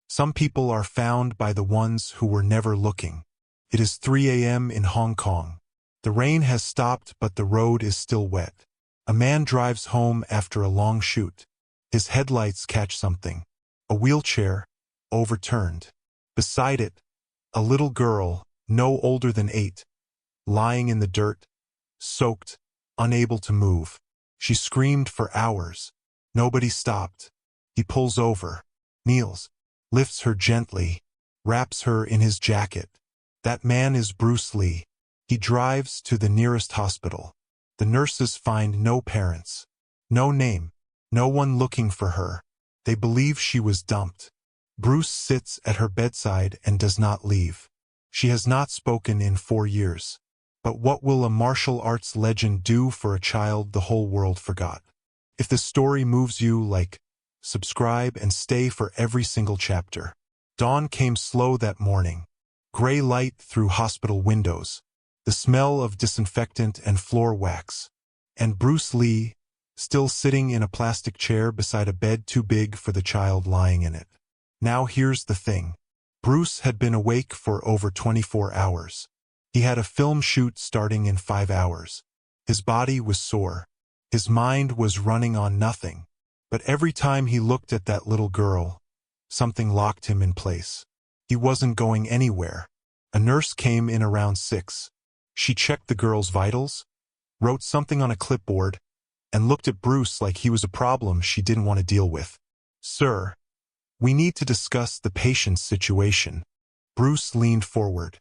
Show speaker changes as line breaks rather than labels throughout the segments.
Some people are found by the ones who were never looking. It is 3 a.m. in Hong Kong. The rain has stopped, but the road is still wet. A man drives home after a long shoot. His headlights catch something. A wheelchair, overturned. Beside it, a little girl, no older than 8, lying in the dirt, soaked, unable to move. She screamed for hours. Nobody stopped. He pulls over, kneels, lifts her gently, wraps her in his jacket. That man is Bruce Lee. He drives to the nearest hospital. The nurses find no parents, no name, no one looking for her. They believe she was dumped. Bruce sits at her bedside and does not leave. She has not spoken in 4 years. But what will a martial arts legend do for a child the whole world forgot? If the story moves you, like, subscribe and stay for every single chapter. Dawn came slow that morning. Gray light through hospital windows. The smell of disinfectant and floor wax. And Bruce Lee, still sitting in a plastic chair beside a bed too big for the child lying in it. Now here's the thing. Bruce had been awake for over 24 hours. He had a film shoot starting in 5 hours. His body was sore. His mind was running on nothing. But every time he looked at that little girl, something locked him in place. He wasn't going anywhere. A nurse came in around 6. She checked the girl's vitals, wrote something on a clipboard, and looked at Bruce like he was a problem she didn't want to deal with. "Sir, we need to discuss the patient's situation." Bruce leaned forward.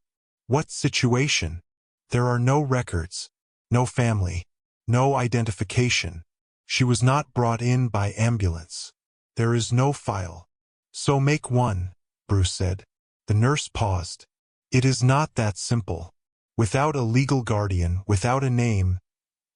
"What situation? There are no records, no family, no identification. She was not brought in by ambulance. There is no file." "So make one," Bruce said. The nurse paused. "It is not that simple. Without a legal guardian, without a name,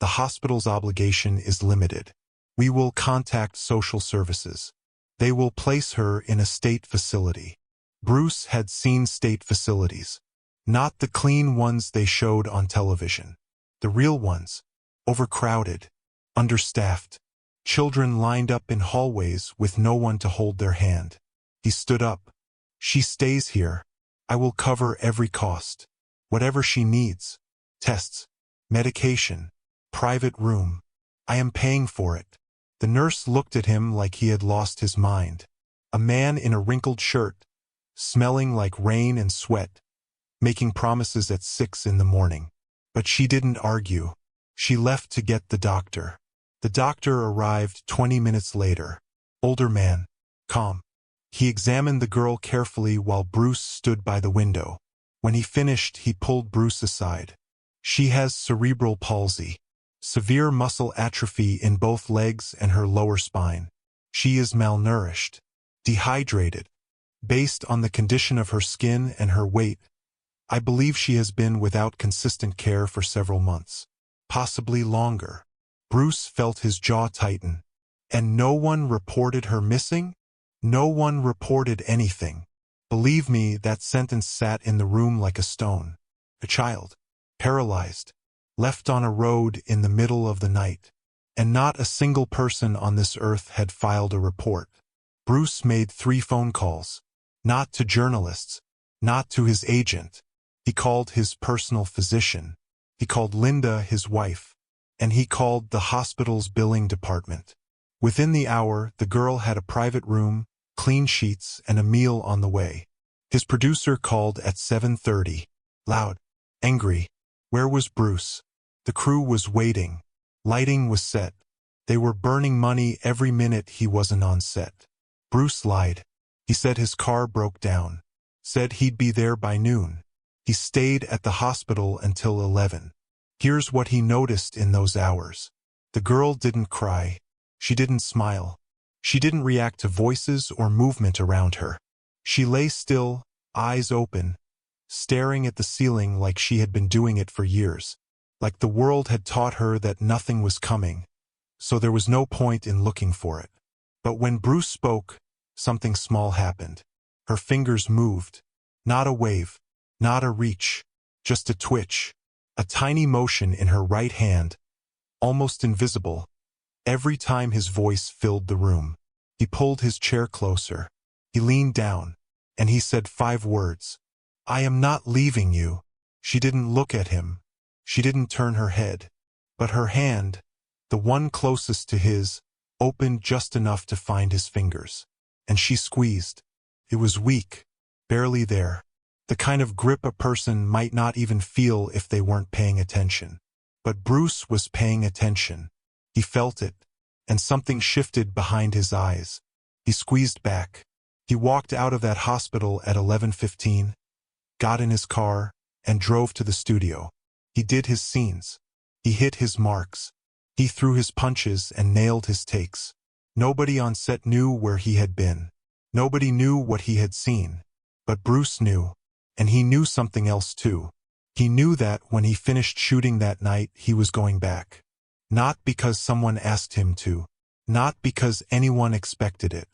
the hospital's obligation is limited. We will contact social services. They will place her in a state facility." Bruce had seen state facilities. Not the clean ones they showed on television. The real ones. Overcrowded. Understaffed. Children lined up in hallways with no one to hold their hand. He stood up. "She stays here. I will cover every cost. Whatever she needs. Tests. Medication. Private room. I am paying for it." The nurse looked at him like he had lost his mind. A man in a wrinkled shirt, smelling like rain and sweat, making promises at 6 in the morning. But she didn't argue. She left to get the doctor. The doctor arrived 20 minutes later. Older man. Calm. He examined the girl carefully while Bruce stood by the window. When he finished, he pulled Bruce aside. "She has cerebral palsy. Severe muscle atrophy in both legs and her lower spine. She is malnourished. Dehydrated. Based on the condition of her skin and her weight, I believe she has been without consistent care for several months. Possibly longer." Bruce felt his jaw tighten. "And no one reported her missing? No one reported anything." Believe me, that sentence sat in the room like a stone. A child. Paralyzed. Left on a road in the middle of the night. And not a single person on this earth had filed a report. Bruce made 3 phone calls. Not to journalists. Not to his agent. He called his personal physician. He called Linda, his wife. And he called the hospital's billing department. Within the hour, the girl had a private room, clean sheets, and a meal on the way. His producer called at 7:30. Loud. Angry. Where was Bruce? The crew was waiting. Lighting was set. They were burning money every minute he wasn't on set. Bruce lied. He said his car broke down. Said he'd be there by noon. He stayed at the hospital until 11. Here's what he noticed in those hours. The girl didn't cry. She didn't smile. She didn't react to voices or movement around her. She lay still, eyes open, staring at the ceiling like she had been doing it for years. Like the world had taught her that nothing was coming, so there was no point in looking for it. But when Bruce spoke, something small happened. Her fingers moved. Not a wave, not a reach, just a twitch. A tiny motion in her right hand, almost invisible. Every time his voice filled the room. He pulled his chair closer. He leaned down. and he said 5 words. "I am not leaving you." She didn't look at him. She didn't turn her head. But her hand, the one closest to his, opened just enough to find his fingers. And she squeezed. It was weak, barely there. The kind of grip a person might not even feel if they weren't paying attention. But Bruce was paying attention. He felt it, and something shifted behind his eyes. He squeezed back. He walked out of that hospital at 11:15, got in his car, and drove to the studio. He did his scenes. He hit his marks. He threw his punches and nailed his takes. Nobody on set knew where he had been. Nobody knew what he had seen. But Bruce knew. And he knew something else too. He knew that when he finished shooting that night, he was going back. Not because someone asked him to. Not because anyone expected it.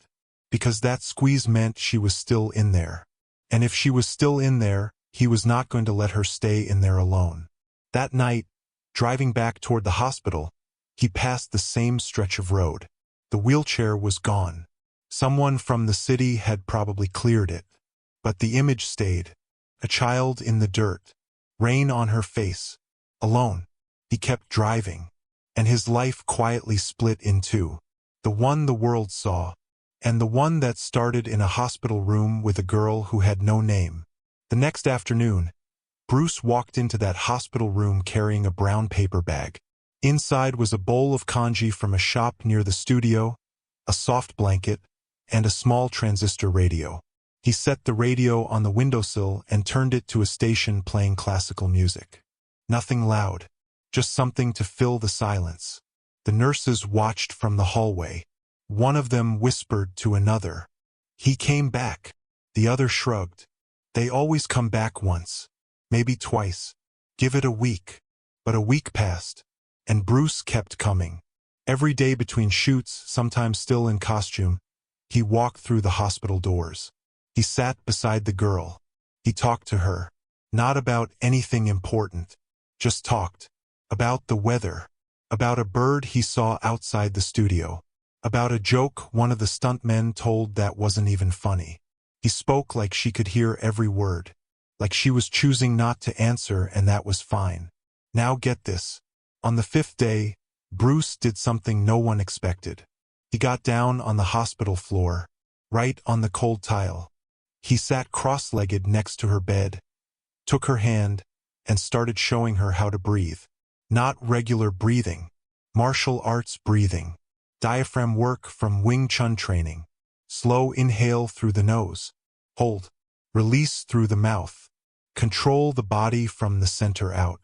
Because that squeeze meant she was still in there. And if she was still in there, he was not going to let her stay in there alone. That night, driving back toward the hospital, he passed the same stretch of road. The wheelchair was gone. Someone from the city had probably cleared it. But the image stayed. A child in the dirt. Rain on her face. Alone. He kept driving. And his life quietly split in two. The one the world saw. And the one that started in a hospital room with a girl who had no name. The next afternoon, Bruce walked into that hospital room carrying a brown paper bag. Inside was a bowl of congee from a shop near the studio, a soft blanket, and a small transistor radio. He set the radio on the windowsill and turned it to a station playing classical music. Nothing loud, just something to fill the silence. The nurses watched from the hallway. One of them whispered to another. "He came back." The other shrugged. "They always come back once. Maybe twice. Give it a week." But a week passed, and Bruce kept coming. Every day between shoots, sometimes still in costume, he walked through the hospital doors. He sat beside the girl. He talked to her. Not about anything important. Just talked. About the weather. About a bird he saw outside the studio. About a joke one of the stuntmen told that wasn't even funny. He spoke like she could hear every word. Like she was choosing not to answer, and that was fine. Now get this. On the 5th day, Bruce did something no one expected. He got down on the hospital floor, right on the cold tile. He sat cross-legged next to her bed, took her hand, and started showing her how to breathe. Not regular breathing. Martial arts breathing. Diaphragm work from Wing Chun training. Slow inhale through the nose. Hold. Release through the mouth. Control the body from the center out.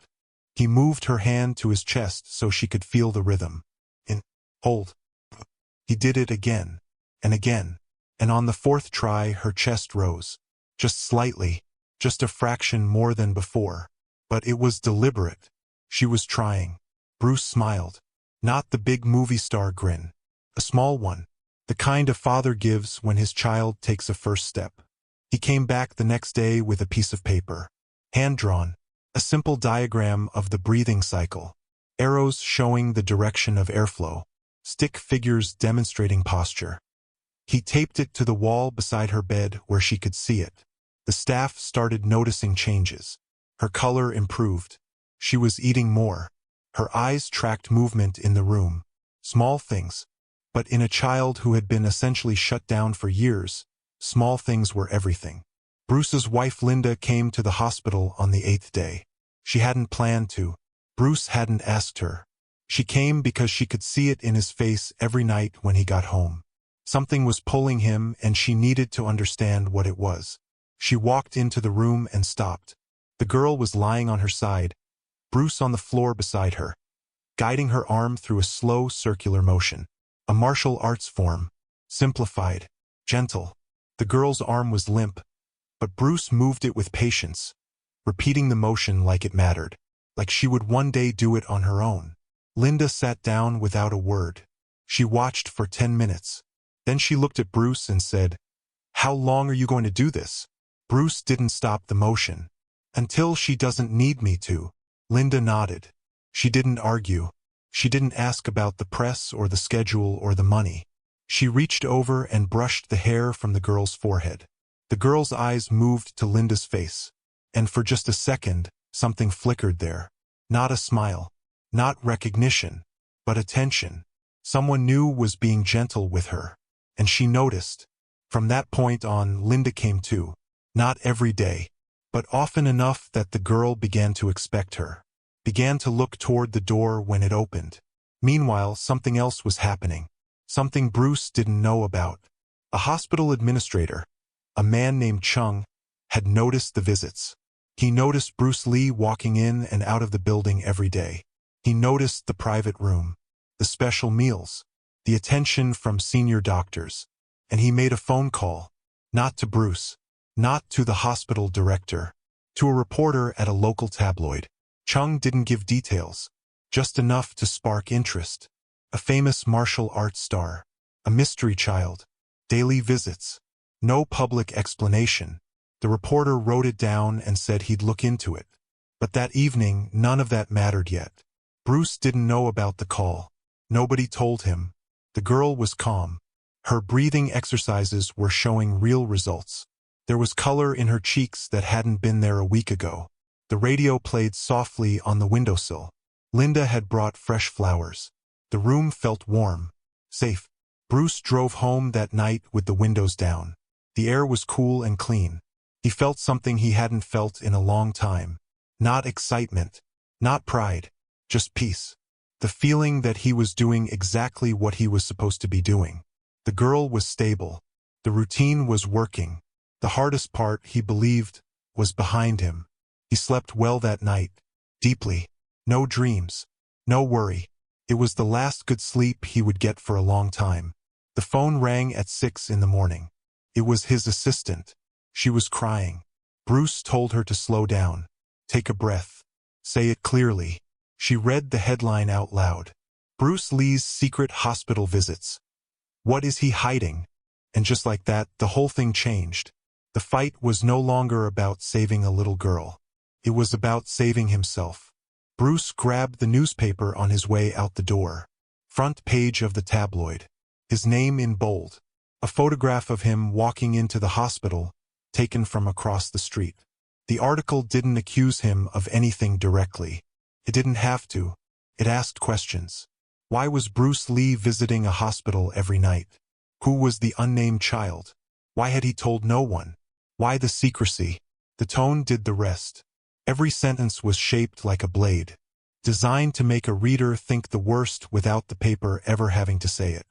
He moved her hand to his chest so she could feel the rhythm. In. Hold. He did it again. And again. And on the 4th try her chest rose. Just slightly. Just a fraction more than before. But it was deliberate. She was trying. Bruce smiled. Not the big movie star grin. A small one. The kind a father gives when his child takes a first step. He came back the next day with a piece of paper. Hand-drawn. A simple diagram of the breathing cycle. Arrows showing the direction of airflow. Stick figures demonstrating posture. He taped it to the wall beside her bed where she could see it. The staff started noticing changes. Her color improved. She was eating more. Her eyes tracked movement in the room. Small things. But in a child who had been essentially shut down for years, small things were everything. Bruce's wife Linda came to the hospital on the 8th day. She hadn't planned to. Bruce hadn't asked her. She came because she could see it in his face every night when he got home. Something was pulling him, and she needed to understand what it was. She walked into the room and stopped. The girl was lying on her side, Bruce on the floor beside her, guiding her arm through a slow circular motion. A martial arts form. Simplified. Gentle. The girl's arm was limp, but Bruce moved it with patience, repeating the motion like it mattered, like she would one day do it on her own. Linda sat down without a word. She watched for 10 minutes. Then she looked at Bruce and said, "How long are you going to do this?" Bruce didn't stop the motion. "Until she doesn't need me to." Linda nodded. She didn't argue. She didn't ask about the press or the schedule or the money. She reached over and brushed the hair from the girl's forehead. The girl's eyes moved to Linda's face. And for just a second, something flickered there. Not a smile. Not recognition. But attention. Someone new was being gentle with her. And she noticed. From that point on, Linda came to. Not every day, but often enough that the girl began to expect her. Began to look toward the door when it opened. Meanwhile, something else was happening. Something Bruce didn't know about. A hospital administrator, a man named Chung, had noticed the visits. He noticed Bruce Lee walking in and out of the building every day. He noticed the private room, the special meals, the attention from senior doctors. And he made a phone call. Not to Bruce. Not to the hospital director. To a reporter at a local tabloid. Chung didn't give details. Just enough to spark interest. A famous martial arts star. A mystery child. Daily visits. No public explanation. The reporter wrote it down and said he'd look into it. But that evening, none of that mattered yet. Bruce didn't know about the call. Nobody told him. The girl was calm. Her breathing exercises were showing real results. There was color in her cheeks that hadn't been there a week ago. The radio played softly on the windowsill. Linda had brought fresh flowers. The room felt warm, safe. Bruce drove home that night with the windows down. The air was cool and clean. He felt something he hadn't felt in a long time. Not excitement, not pride, just peace. The feeling that he was doing exactly what he was supposed to be doing. The girl was stable. The routine was working. The hardest part, he believed, was behind him. He slept well that night, deeply. No dreams, no worry. It was the last good sleep he would get for a long time. The phone rang at 6 in the morning. It was his assistant. She was crying. Bruce told her to slow down. Take a breath. Say it clearly. She read the headline out loud. Bruce Lee's secret hospital visits. What is he hiding? And just like that, the whole thing changed. The fight was no longer about saving a little girl. It was about saving himself. Bruce grabbed the newspaper on his way out the door. Front page of the tabloid. His name in bold. A photograph of him walking into the hospital, taken from across the street. The article didn't accuse him of anything directly. It didn't have to. It asked questions. Why was Bruce Lee visiting a hospital every night? Who was the unnamed child? Why had he told no one? Why the secrecy? The tone did the rest. Every sentence was shaped like a blade, designed to make a reader think the worst without the paper ever having to say it.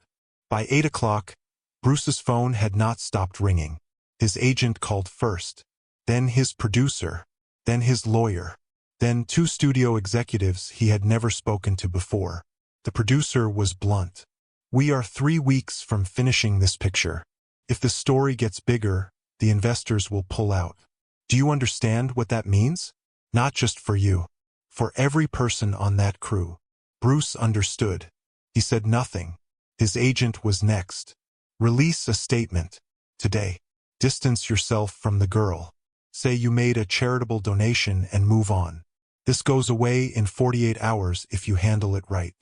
By 8 o'clock, Bruce's phone had not stopped ringing. His agent called first, then his producer, then his lawyer, then 2 studio executives he had never spoken to before. The producer was blunt. We are 3 weeks from finishing this picture. If the story gets bigger, the investors will pull out. Do you understand what that means? Not just for you. For every person on that crew. Bruce understood. He said nothing. His agent was next. Release a statement. Today. Distance yourself from the girl. Say you made a charitable donation and move on. This goes away in 48 hours if you handle it right.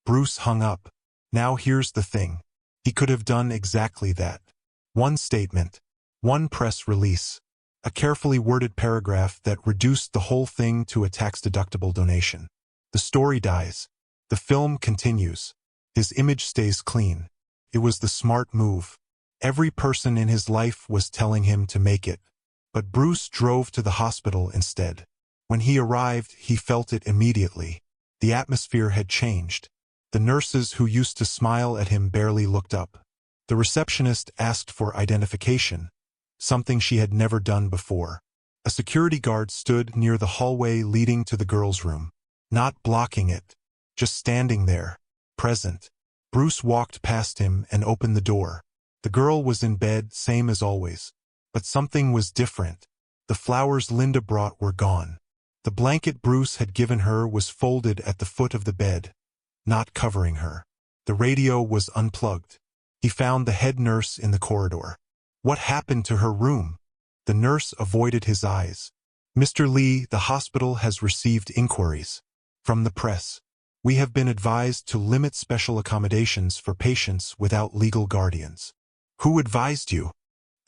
Bruce hung up. Now here's the thing. He could have done exactly that. One statement. One press release. A carefully worded paragraph that reduced the whole thing to a tax-deductible donation. The story dies. The film continues. His image stays clean. It was the smart move. Every person in his life was telling him to make it. But Bruce drove to the hospital instead. When he arrived, he felt it immediately. The atmosphere had changed. The nurses who used to smile at him barely looked up. The receptionist asked for identification, something she had never done before. A security guard stood near the hallway leading to the girls' room, not blocking it, just standing there, present. Bruce walked past him and opened the door. The girl was in bed, same as always. But something was different. The flowers Linda brought were gone. The blanket Bruce had given her was folded at the foot of the bed, not covering her. The radio was unplugged. He found the head nurse in the corridor. What happened to her room? The nurse avoided his eyes. Mr. Lee, the hospital has received inquiries from the press. We have been advised to limit special accommodations for patients without legal guardians. Who advised you?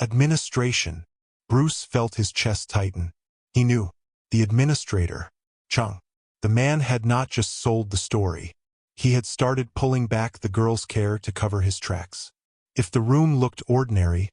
Administration. Bruce felt his chest tighten. He knew. The administrator, Chung. The man had not just sold the story. He had started pulling back the girl's care to cover his tracks. If the room looked ordinary,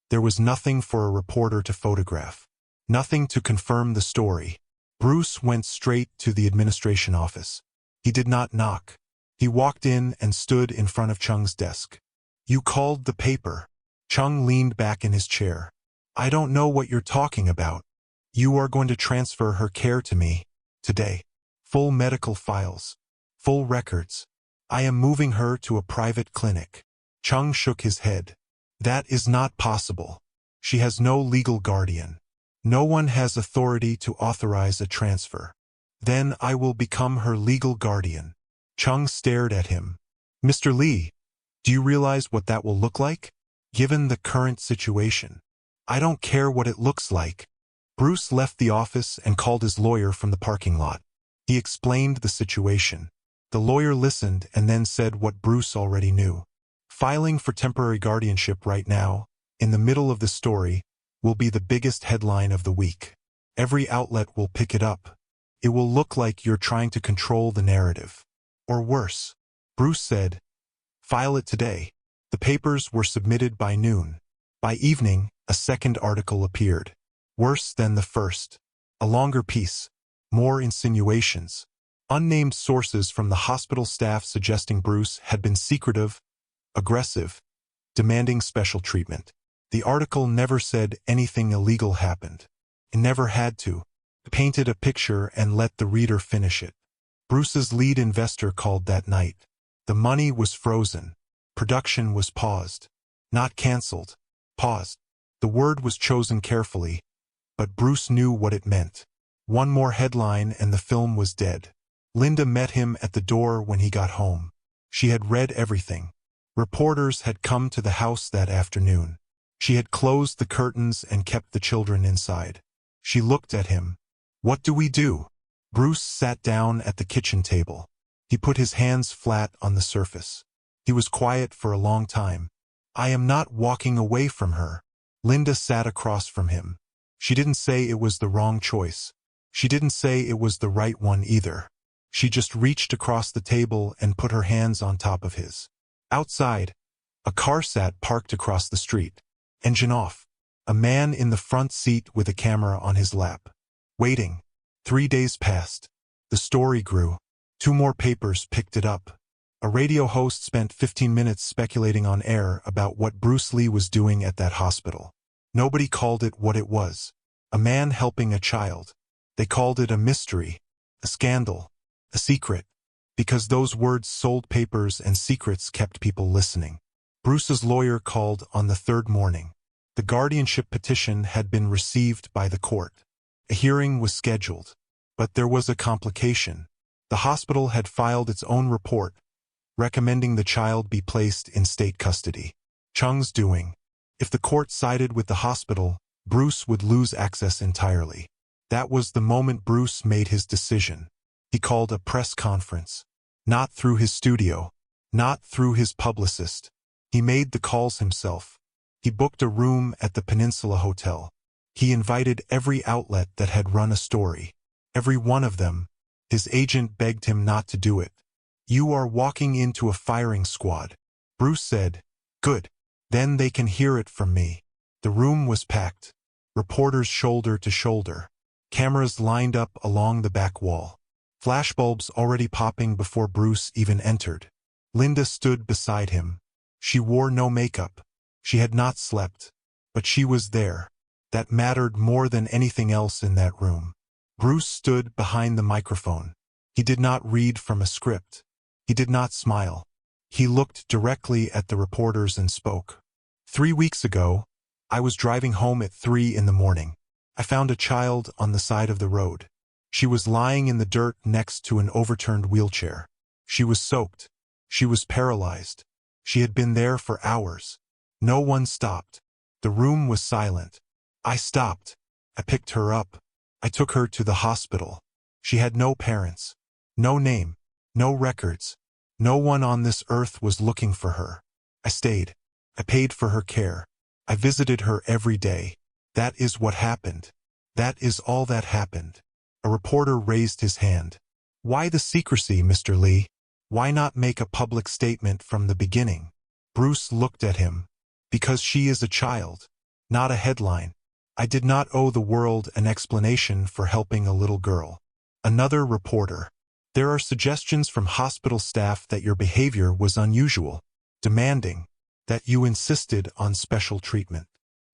there was nothing for a reporter to photograph. Nothing to confirm the story. Bruce went straight to the administration office. He did not knock. He walked in and stood in front of Chung's desk. "You called the paper." Chung leaned back in his chair. "I don't know what you're talking about. You are going to transfer her care to me today. Full medical files. Full records. I am moving her to a private clinic." Chung shook his head. "That is not possible. She has no legal guardian. No one has authority to authorize a transfer. Then I will become her legal guardian." Chung stared at him. "Mr. Lee, do you realize what that will look like? Given the current situation." "I don't care what it looks like." Bruce left the office and called his lawyer from the parking lot. He explained the situation. The lawyer listened and then said what Bruce already knew. Filing for temporary guardianship right now, in the middle of the story, will be the biggest headline of the week. Every outlet will pick it up. It will look like you're trying to control the narrative. Or worse. Bruce said, "File it today." The papers were submitted by noon. By evening, a second article appeared. Worse than the first. A longer piece. More insinuations. Unnamed sources from the hospital staff suggesting Bruce had been secretive, aggressive, demanding special treatment. The article never said anything illegal happened. It never had to. It painted a picture and let the reader finish it. Bruce's lead investor called that night. The money was frozen. Production was paused. Not canceled. Paused. The word was chosen carefully, but Bruce knew what it meant. One more headline and the film was dead. Linda met him at the door when he got home. She had read everything. Reporters had come to the house that afternoon. She had closed the curtains and kept the children inside. She looked at him. "What do we do?" Bruce sat down at the kitchen table. He put his hands flat on the surface. He was quiet for a long time. "I am not walking away from her." Linda sat across from him. She didn't say it was the wrong choice. She didn't say it was the right one either. She just reached across the table and put her hands on top of his. Outside, a car sat parked across the street. Engine off. A man in the front seat with a camera on his lap. Waiting. 3 days passed. The story grew. 2 more papers picked it up. A radio host spent 15 minutes speculating on air about what Bruce Lee was doing at that hospital. Nobody called it what it was. A man helping a child. They called it a mystery, a scandal, a secret, because those words sold papers and secrets kept people listening. Bruce's lawyer called on the 3rd morning. The guardianship petition had been received by the court. A hearing was scheduled. But there was a complication. The hospital had filed its own report, recommending the child be placed in state custody. Chung's doing. If the court sided with the hospital, Bruce would lose access entirely. That was the moment Bruce made his decision. He called a press conference. Not through his studio. Not through his publicist. He made the calls himself. He booked a room at the Peninsula Hotel. He invited every outlet that had run a story. Every one of them. His agent begged him not to do it. "You are walking into a firing squad." Bruce said, "Good. Then they can hear it from me." The room was packed. Reporters shoulder to shoulder. Cameras lined up along the back wall. Flashbulbs already popping before Bruce even entered. Linda stood beside him. She wore no makeup. She had not slept. But she was there. That mattered more than anything else in that room. Bruce stood behind the microphone. He did not read from a script. He did not smile. He looked directly at the reporters and spoke. 3 weeks ago, I was driving home at 3 in the morning. I found a child on the side of the road. She was lying in the dirt next to an overturned wheelchair. She was soaked. She was paralyzed. She had been there for hours. No one stopped. The room was silent. I stopped. I picked her up. I took her to the hospital. She had no parents. No name. No records. No one on this earth was looking for her. I stayed. I paid for her care. I visited her every day. That is what happened. That is all that happened. A reporter raised his hand. Why the secrecy, Mr. Lee? Why not make a public statement from the beginning? Bruce looked at him. Because she is a child, not a headline. I did not owe the world an explanation for helping a little girl. Another reporter. There are suggestions from hospital staff that your behavior was unusual, demanding, that you insisted on special treatment.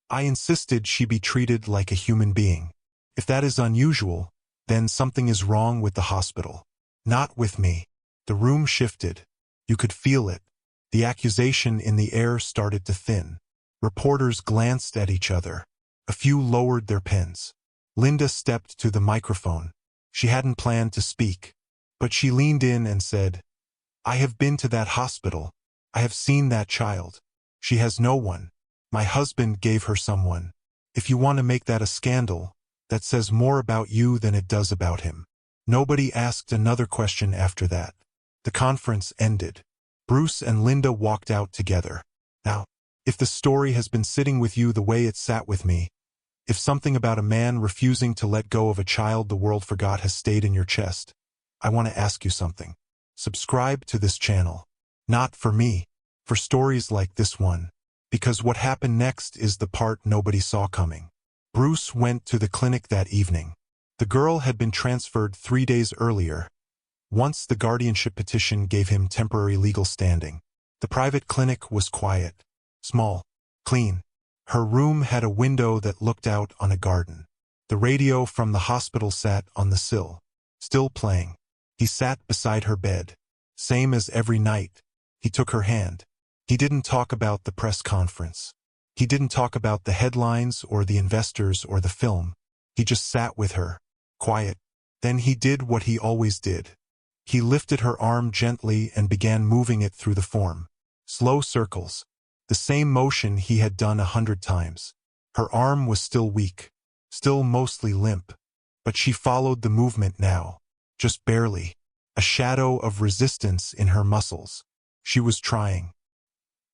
I insisted she be treated like a human being. If that is unusual, then something is wrong with the hospital. Not with me. The room shifted. You could feel it. The accusation in the air started to thin. Reporters glanced at each other. A few lowered their pens. Linda stepped to the microphone. She hadn't planned to speak, but she leaned in and said, I have been to that hospital. I have seen that child. She has no one. My husband gave her someone. If you want to make that a scandal, that says more about you than it does about him. Nobody asked another question after that. The conference ended. Bruce and Linda walked out together. Now, if the story has been sitting with you the way it sat with me, if something about a man refusing to let go of a child the world forgot has stayed in your chest, I want to ask you something. Subscribe to this channel. Not for me, for stories like this one. Because what happened next is the part nobody saw coming. Bruce went to the clinic that evening. The girl had been transferred 3 days earlier. Once the guardianship petition gave him temporary legal standing. The private clinic was quiet, small, clean. Her room had a window that looked out on a garden. The radio from the hospital sat on the sill, still playing. He sat beside her bed. Same as every night. He took her hand. He didn't talk about the press conference. He didn't talk about the headlines or the investors or the film. He just sat with her, quiet. Then he did what he always did. He lifted her arm gently and began moving it through the form. Slow circles. The same motion he had done 100 times. Her arm was still weak, still mostly limp. But she followed the movement now, just barely. A shadow of resistance in her muscles. She was trying.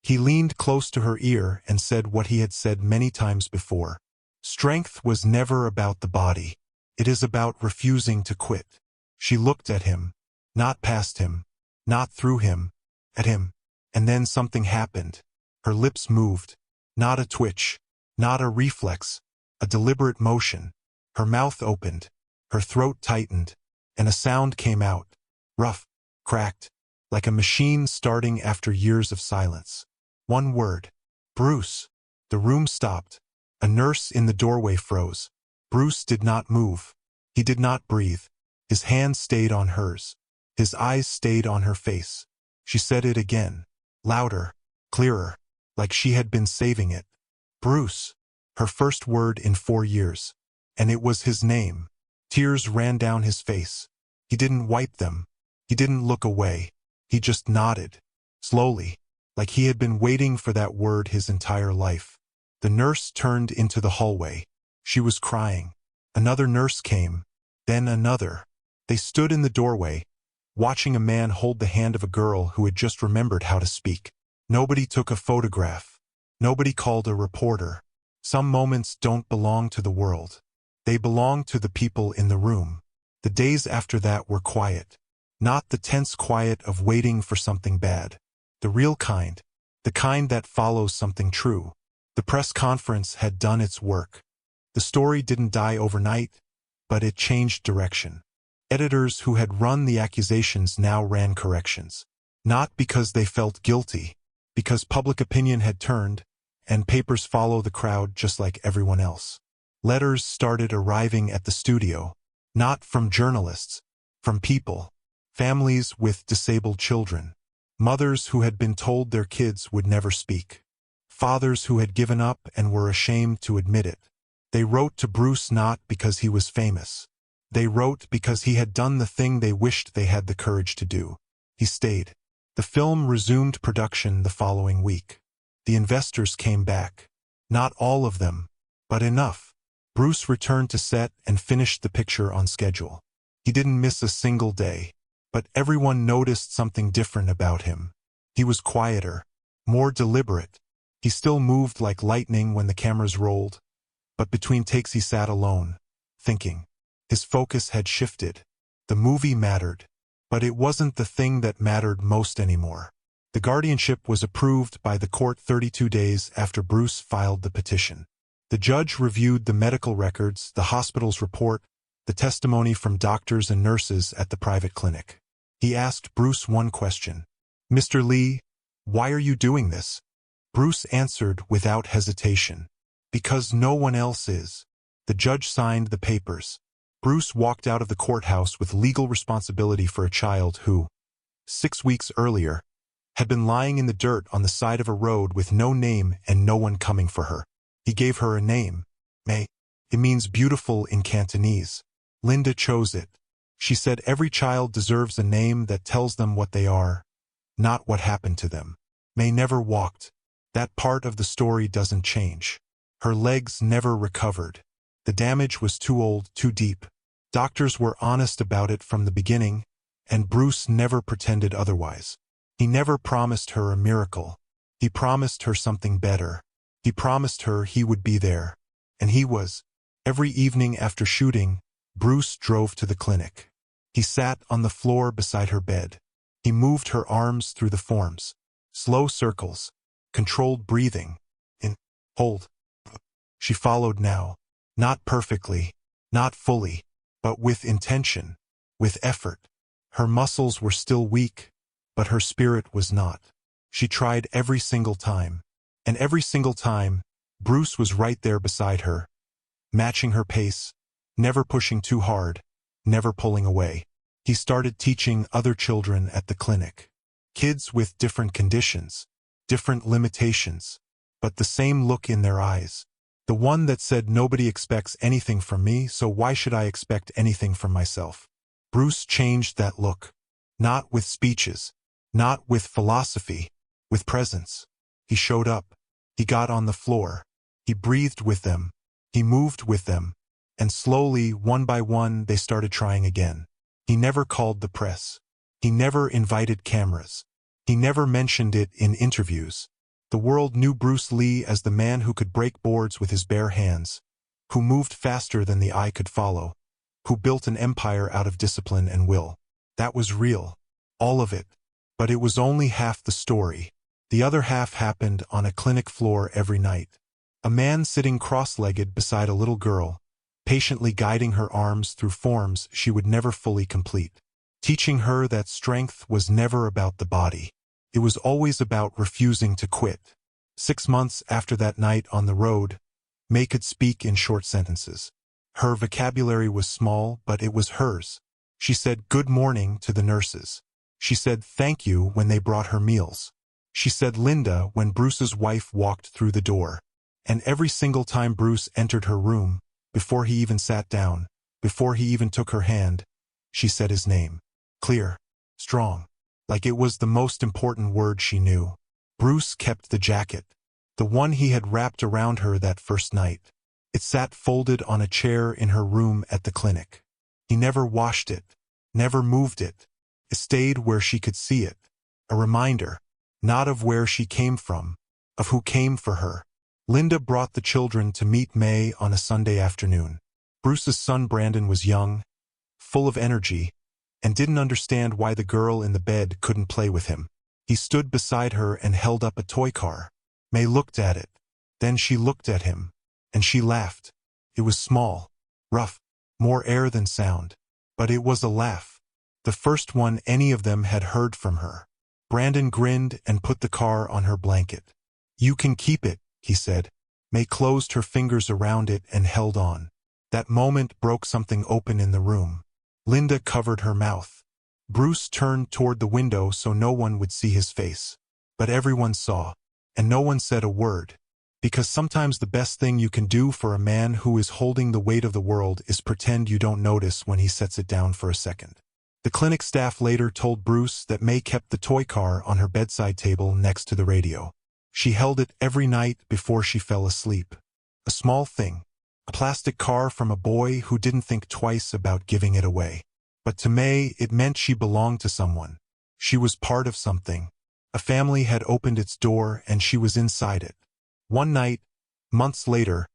He leaned close to her ear and said what he had said many times before. Strength was never about the body. It is about refusing to quit. She looked at him, not past him, not through him, at him. And then something happened. Her lips moved. Not a twitch, not a reflex, a deliberate motion. Her mouth opened, her throat tightened, and a sound came out. Rough, cracked, like a machine starting after years of silence. One word. Bruce. The room stopped. A nurse in the doorway froze. Bruce did not move. He did not breathe. His hand stayed on hers. His eyes stayed on her face. She said it again. Louder, clearer, like she had been saving it. Bruce. Her first word in 4 years. And it was his name. Tears ran down his face. He didn't wipe them. He didn't look away. He just nodded. Slowly, like he had been waiting for that word his entire life. The nurse turned into the hallway. She was crying. Another nurse came. Then another. They stood in the doorway, watching a man hold the hand of a girl who had just remembered how to speak. Nobody took a photograph. Nobody called a reporter. Some moments don't belong to the world. They belong to the people in the room. The days after that were quiet. Not the tense quiet of waiting for something bad. The real kind. The kind that follows something true. The press conference had done its work. The story didn't die overnight, but it changed direction. Editors who had run the accusations now ran corrections. Not because they felt guilty, because public opinion had turned, and papers follow the crowd just like everyone else. Letters started arriving at the studio, not from journalists, from people, families with disabled children, mothers who had been told their kids would never speak, fathers who had given up and were ashamed to admit it. They wrote to Bruce not because he was famous. They wrote because he had done the thing they wished they had the courage to do. He stayed. The film resumed production the following week. The investors came back. Not all of them, but enough. Bruce returned to set and finished the picture on schedule. He didn't miss a single day, but everyone noticed something different about him. He was quieter, more deliberate. He still moved like lightning when the cameras rolled, But between takes he sat alone, thinking. His focus had shifted. The movie mattered, but it wasn't the thing that mattered most anymore. The guardianship was approved by the court 32 days after Bruce filed the petition. The judge reviewed the medical records, the hospital's report, the testimony from doctors and nurses at the private clinic. He asked Bruce one question. "Mr. Lee, why are you doing this?" Bruce answered without hesitation. "Because no one else is." The judge signed the papers. Bruce walked out of the courthouse with legal responsibility for a child who, 6 weeks earlier, had been lying in the dirt on the side of a road with no name and no one coming for her. He gave her a name, May. It means beautiful in Cantonese. Linda chose it. She said every child deserves a name that tells them what they are, not what happened to them. May never walked. That part of the story doesn't change. Her legs never recovered. The damage was too old, too deep. Doctors were honest about it from the beginning, and Bruce never pretended otherwise. He never promised her a miracle. He promised her something better. He promised her he would be there. And he was. Every evening after shooting, Bruce drove to the clinic. He sat on the floor beside her bed. He moved her arms through the forms. Slow circles. Controlled breathing. In. Hold. She followed now. Not perfectly. Not fully. But with intention. With effort. Her muscles were still weak, but her spirit was not. She tried every single time. And every single time, Bruce was right there beside her, matching her pace, never pushing too hard, never pulling away. He started teaching other children at the clinic. Kids with different conditions, different limitations, but the same look in their eyes. The one that said nobody expects anything from me, so why should I expect anything from myself? Bruce changed that look. Not with speeches. Not with philosophy, with presence. He showed up. He got on the floor. He breathed with them. He moved with them. And slowly, one by one, they started trying again. He never called the press. He never invited cameras. He never mentioned it in interviews. The world knew Bruce Lee as the man who could break boards with his bare hands, who moved faster than the eye could follow, who built an empire out of discipline and will. That was real. All of it. But it was only half the story. The other half happened on a clinic floor every night. A man sitting cross-legged beside a little girl, patiently guiding her arms through forms she would never fully complete, teaching her that strength was never about the body. It was always about refusing to quit. 6 months after that night on the road, May could speak in short sentences. Her vocabulary was small, but it was hers. She said good morning to the nurses. She said thank you when they brought her meals. She said Linda when Bruce's wife walked through the door. And every single time Bruce entered her room, before he even sat down, before he even took her hand, she said his name. Clear. Strong. Like it was the most important word she knew. Bruce kept the jacket. The one he had wrapped around her that first night. It sat folded on a chair in her room at the clinic. He never washed it. Never moved it. It stayed where she could see it. A reminder. Not of where she came from. Of who came for her. Linda brought the children to meet May on a Sunday afternoon. Bruce's son Brandon was young, full of energy, and didn't understand why the girl in the bed couldn't play with him. He stood beside her and held up a toy car. May looked at it. Then she looked at him. And she laughed. It was small, rough, more air than sound. But it was a laugh. The first one any of them had heard from her. Brandon grinned and put the car on her blanket. "You can keep it," he said. May closed her fingers around it and held on. That moment broke something open in the room. Linda covered her mouth. Bruce turned toward the window so no one would see his face. But everyone saw. And no one said a word. Because sometimes the best thing you can do for a man who is holding the weight of the world is pretend you don't notice when he sets it down for a second. The clinic staff later told Bruce that May kept the toy car on her bedside table next to the radio. She held it every night before she fell asleep. A small thing. A plastic car from a boy who didn't think twice about giving it away. But to May, it meant she belonged to someone. She was part of something. A family had opened its door and she was inside it. One night, months later,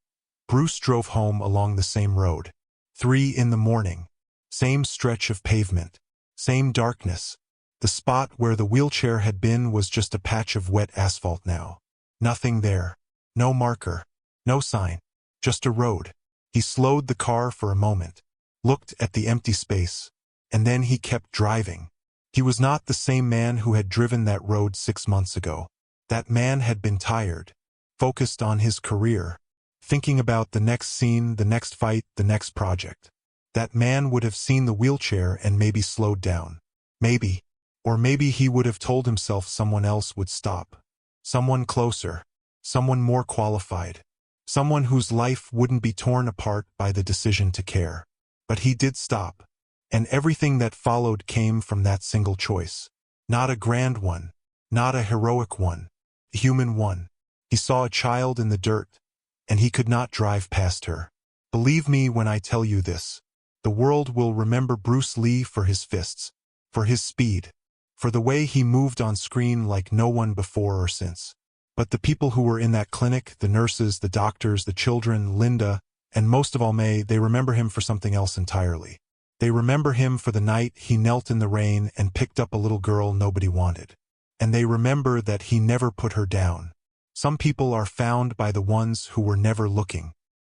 Bruce drove home along the same road. 3 in the morning. Same stretch of pavement. Same darkness. The spot where the wheelchair had been was just a patch of wet asphalt now. Nothing there. No marker. No sign. Just a road. He slowed the car for a moment, looked at the empty space, and then he kept driving. He was not the same man who had driven that road 6 months ago. That man had been tired, focused on his career, thinking about the next scene, the next fight, the next project. That man would have seen the wheelchair and maybe slowed down. Maybe. Or maybe he would have told himself someone else would stop. Someone closer. Someone more qualified. Someone whose life wouldn't be torn apart by the decision to care. But he did stop. And everything that followed came from that single choice. Not a grand one. Not a heroic one. A human one. He saw a child in the dirt, and he could not drive past her. Believe me when I tell you this. The world will remember Bruce Lee for his fists, for his speed, for the way he moved on screen like no one before or since. But the people who were in that clinic, the nurses, the doctors, the children, Linda, and most of all May, they remember him for something else entirely. They remember him for the night he knelt in the rain and picked up a little girl nobody wanted. And they remember that he never put her down. Some people are found by the ones who were never looking.